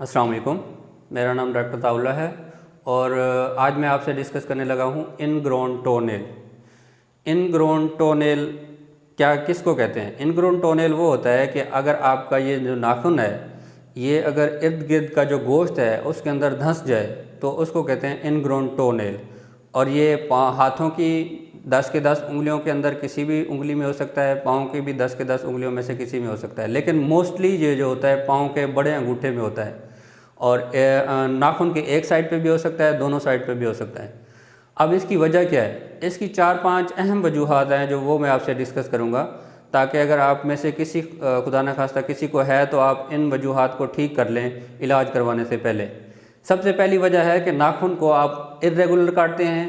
अस्सलाम वालेकुम। मेरा नाम डॉक्टर ताउल्ला है और आज मैं आपसे डिस्कस करने लगा हूँ इनग्रोन टोनेल। इनग्रोन टोनेल क्या किसको कहते हैं? इनग्रोन टोनेल वो होता है कि अगर आपका ये जो नाखून है ये अगर इर्द गिर्द का जो गोश्त है उसके अंदर धंस जाए तो उसको कहते हैं इनग्रोन टोनेल। और ये हाथों की 10 के 10 उंगलियों के अंदर किसी भी उंगली में हो सकता है, पाँव की भी 10 के 10 उंगलियों में से किसी में हो सकता है, लेकिन मोस्टली ये जो होता है पाँव के बड़े अंगूठे में होता है। और नाखून के एक साइड पे भी हो सकता है, दोनों साइड पे भी हो सकता है। अब इसकी वजह क्या है? इसकी 4-5 अहम वजूहात हैं जो वो मैं आपसे डिस्कस करूँगा, ताकि अगर आप में से किसी खुदा न खास्ता किसी को है तो आप इन वजूहात को ठीक कर लें इलाज करवाने से पहले। सबसे पहली वजह है कि नाखून को आप इर्रेगुलर काटते हैं,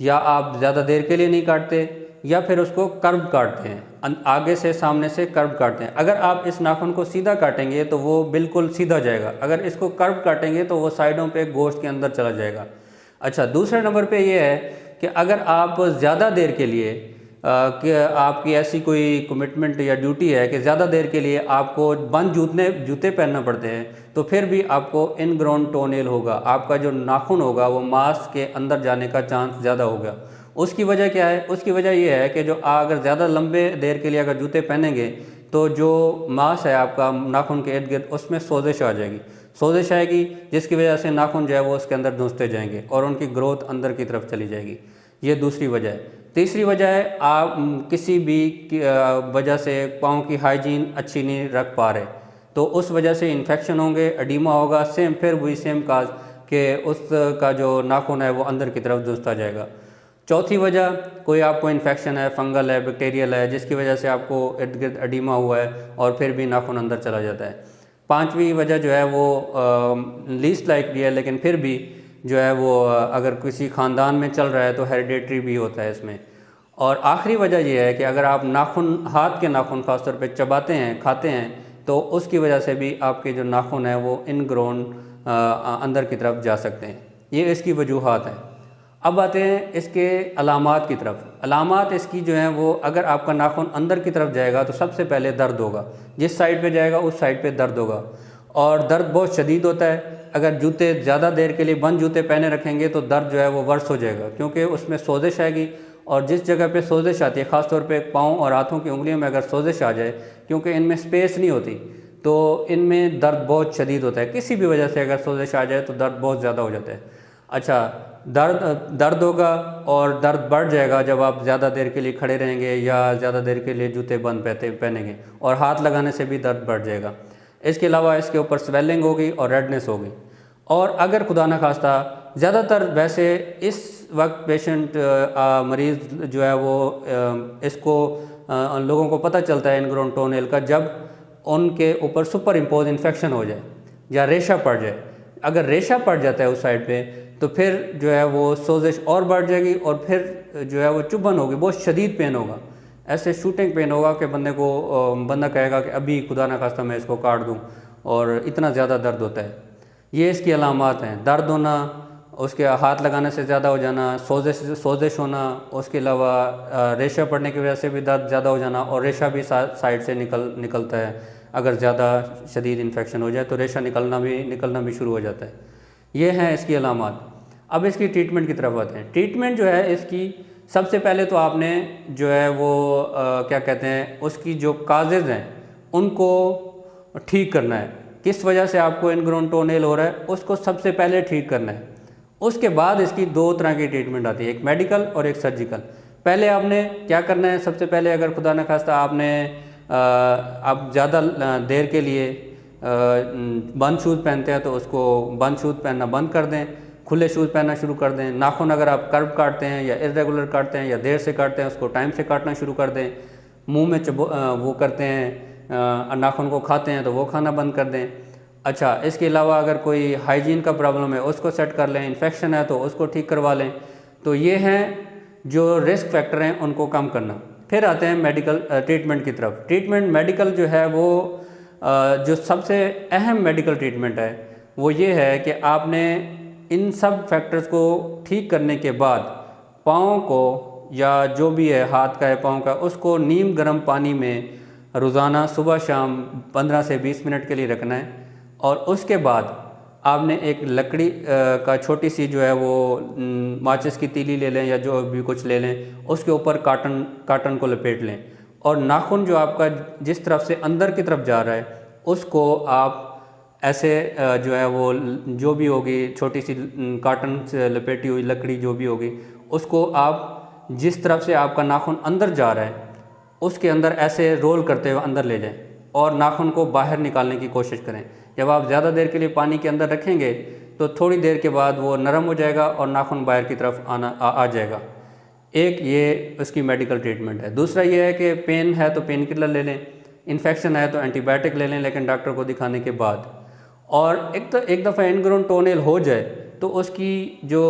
या आप ज़्यादा देर के लिए नहीं काटते, या फिर उसको कर्व काटते हैं, आगे से सामने से कर्व काटते हैं। अगर आप इस नाखून को सीधा काटेंगे तो वो बिल्कुल सीधा जाएगा, अगर इसको कर्व काटेंगे तो वो साइडों पे गोश्त के अंदर चला जाएगा। अच्छा, दूसरे नंबर पे ये है कि अगर आप ज़्यादा देर के लिए कि आपकी ऐसी कोई कमिटमेंट या ड्यूटी है कि ज़्यादा देर के लिए आपको बंद जूते पहनना पड़ते हैं, तो फिर भी आपको इनग्रोन टोनेल होगा। आपका जो नाखून होगा वो मांस के अंदर जाने का चांस ज़्यादा होगा। उसकी वजह क्या है? उसकी वजह ये है कि जो अगर ज़्यादा लंबे देर के लिए अगर जूते पहनेंगे तो जो मांस है आपका नाखून के इर्द गिर्द उसमें सोजिश आ जाएगी। सोजिश आएगी जिसकी वजह से नाखून जो है वो उसके अंदर धंसते जाएंगे और उनकी ग्रोथ अंदर की तरफ चली जाएगी। ये दूसरी वजह है। तीसरी वजह है आप किसी भी वजह से पाँव की हाइजीन अच्छी नहीं रख पा रहे, तो उस वजह से इन्फेक्शन होंगे, एडिमा होगा, फिर वही सेम काज कि उसका जो नाखून है वो अंदर की तरफ धंसता जाएगा। चौथी वजह, कोई आपको इन्फेक्शन है, फंगल है, बैक्टीरियल है, जिसकी वजह से आपको इर्द गिर्द एडिमा हुआ है और फिर भी नाखून अंदर चला जाता है। पांचवी वजह जो है वो लीस्ट लाइकली है, लेकिन फिर भी जो है वो अगर किसी ख़ानदान में चल रहा है तो हेरिडेटरी भी होता है इसमें। और आखिरी वजह यह है कि अगर आप नाखून, हाथ के नाखून ख़ासतौर पे चबाते हैं, खाते हैं, तो उसकी वजह से भी आपके जो नाखून है वो इनग्रोन अंदर की तरफ जा सकते हैं। ये इसकी वजूहात हैं। अब आते हैं इसके अलामात की तरफ। अलामात इसकी जो हैं वो, अगर आपका नाखून अंदर की तरफ जाएगा तो सबसे पहले दर्द होगा, जिस साइड पे जाएगा उस साइड पे दर्द होगा, और दर्द बहुत शदीद होता है। अगर जूते ज़्यादा देर के लिए बंद जूते पहने रखेंगे तो दर्द जो है वो वर्स हो जाएगा, क्योंकि उसमें सोजिश आएगी। और जिस जगह पे सोजिश आती है, ख़ासतौर पे पाँव और हाथों की उंगलियों में अगर सोजिश आ जाए, क्योंकि इनमें स्पेस नहीं होती, तो इनमें दर्द बहुत शदीद होता है। किसी भी वजह से अगर सोजिश आ जाए तो दर्द बहुत ज़्यादा हो जाता है। अच्छा, दर्द होगा और दर्द बढ़ जाएगा जब आप ज़्यादा देर के लिए खड़े रहेंगे या ज़्यादा देर के लिए जूते बंद पहनेंगे, और हाथ लगाने से भी दर्द बढ़ जाएगा। इसके अलावा इसके ऊपर स्वेलिंग होगी और रेडनेस होगी। और अगर खुदा न खास्ता, ज़्यादातर वैसे इस वक्त पेशेंट मरीज़ जो है वो इसको लोगों को पता चलता है इनग्रोन टोनेल का जब उनके ऊपर सुपर इम्पोज इन्फेक्शन हो जाए या रेशा पड़ जाए। अगर रेशा पड़ जाता है उस साइड पे तो फिर जो है वो सोजिश और बढ़ जाएगी, और फिर जो है वो चुभन होगी, बहुत शदीद पेन होगा, ऐसे शूटिंग पेन होगा कि बंदा कहेगा कि अभी खुदा न खास्ता मैं इसको काट दूं, और इतना ज़्यादा दर्द होता है। ये इसकी अलामात हैं। दर्द होना, उसके हाथ लगाने से ज़्यादा हो जाना, सोजिश होना, उसके अलावा रेशा पड़ने की वजह से भी दर्द ज़्यादा हो जाना, और रेशा भी साइड से निकलता है। अगर ज़्यादा शदीद इन्फेक्शन हो जाए तो रेशा निकलना भी शुरू हो जाता है। ये हैं इसकी अलामात। अब इसकी ट्रीटमेंट की तरफ आते हैं। ट्रीटमेंट जो है इसकी, सबसे पहले तो आपने जो है वो क्या कहते हैं, उसकी जो काजेज़ हैं उनको ठीक करना है। किस वजह से आपको इनग्रोन टोनेल हो रहा है उसको सबसे पहले ठीक करना है। उसके बाद इसकी दो तरह की ट्रीटमेंट आती है, एक मेडिकल और एक सर्जिकल। पहले आपने क्या करना है? सबसे पहले अगर खुदा न खास्ता आप ज़्यादा देर के लिए बंद शूज़ पहनते हैं तो उसको बंद शूज़ पहनना बंद कर दें, खुले शूज़ पहनना शुरू कर दें। नाखून अगर आप कर्व काटते हैं या इर्रेगुलर काटते हैं या देर से काटते हैं, उसको टाइम से काटना शुरू कर दें। मुंह में वो करते हैं, नाखून को खाते हैं तो वो खाना बंद कर दें। अच्छा, इसके अलावा अगर कोई हाइजीन का प्रॉब्लम है उसको सेट कर लें, इन्फेक्शन है तो उसको ठीक करवा लें। तो ये हैं जो रिस्क फैक्टर हैं उनको कम करना। फिर आते हैं मेडिकल ट्रीटमेंट की तरफ। ट्रीटमेंट मेडिकल जो है वो जो सबसे अहम मेडिकल ट्रीटमेंट है वो ये है कि आपने इन सब फैक्टर्स को ठीक करने के बाद पाँव को, या जो भी है हाथ का है पाँव का, उसको नीम गर्म पानी में रोज़ाना सुबह शाम 15 से 20 मिनट के लिए रखना है। और उसके बाद आपने एक लकड़ी का छोटी सी जो है वो माचिस की तीली ले लें या जो भी कुछ ले लें, उसके ऊपर काटन को लपेट लें और नाखून जो आपका जिस तरफ से अंदर की तरफ जा रहा है उसको आप ऐसे जो है वो जो भी होगी छोटी सी काटन से लपेटी हुई लकड़ी जो भी होगी उसको आप जिस तरफ से आपका नाखून अंदर जा रहा है उसके अंदर ऐसे रोल करते हुए अंदर ले जाएं और नाखून को बाहर निकालने की कोशिश करें। जब आप ज़्यादा देर के लिए पानी के अंदर रखेंगे तो थोड़ी देर के बाद वो नरम हो जाएगा और नाखून बाहर की तरफ आ जाएगा। एक ये उसकी मेडिकल ट्रीटमेंट है। दूसरा ये है कि पेन है तो पेन किलर ले लें, इन्फेक्शन है तो एंटीबायोटिक ले लें लेकिन डॉक्टर को दिखाने के बाद। और एक दफ़ा इनग्रोन टोनेल हो जाए तो उसकी जो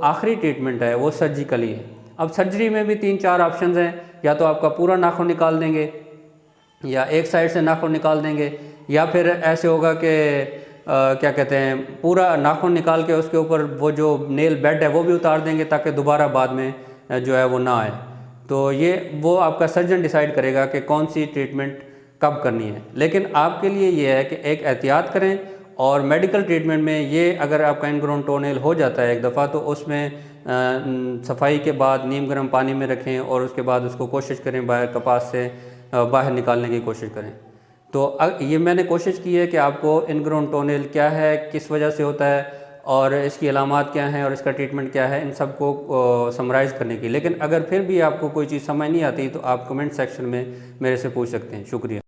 आखिरी ट्रीटमेंट है वो सर्जिकली है। अब सर्जरी में भी 3-4 ऑप्शंस हैं, या तो आपका पूरा नाखून निकाल देंगे या एक साइड से नाखून निकाल देंगे, या फिर ऐसे होगा कि क्या कहते हैं पूरा नाखून निकाल के उसके ऊपर वो जो नेल बेड है वो भी उतार देंगे ताकि दोबारा बाद में जो है वो ना आए। तो ये वो आपका सर्जन डिसाइड करेगा कि कौन सी ट्रीटमेंट कब करनी है। लेकिन आपके लिए ये है कि एक एहतियात करें और मेडिकल ट्रीटमेंट में ये अगर आपका इनग्रोन टोनेल हो जाता है एक दफ़ा तो उसमें सफाई के बाद नीम गर्म पानी में रखें और उसके बाद उसको कोशिश करें बाहर कपास से बाहर निकालने की कोशिश करें। तो ये मैंने कोशिश की है कि आपको इनग्रोन टोनेल क्या है, किस वजह से होता है और इसकी अलामात क्या हैं और इसका ट्रीटमेंट क्या है, इन सब को समराइज़ करने की। लेकिन अगर फिर भी आपको कोई चीज़ समझ नहीं आती तो आप कमेंट सेक्शन में मेरे से पूछ सकते हैं। शुक्रिया।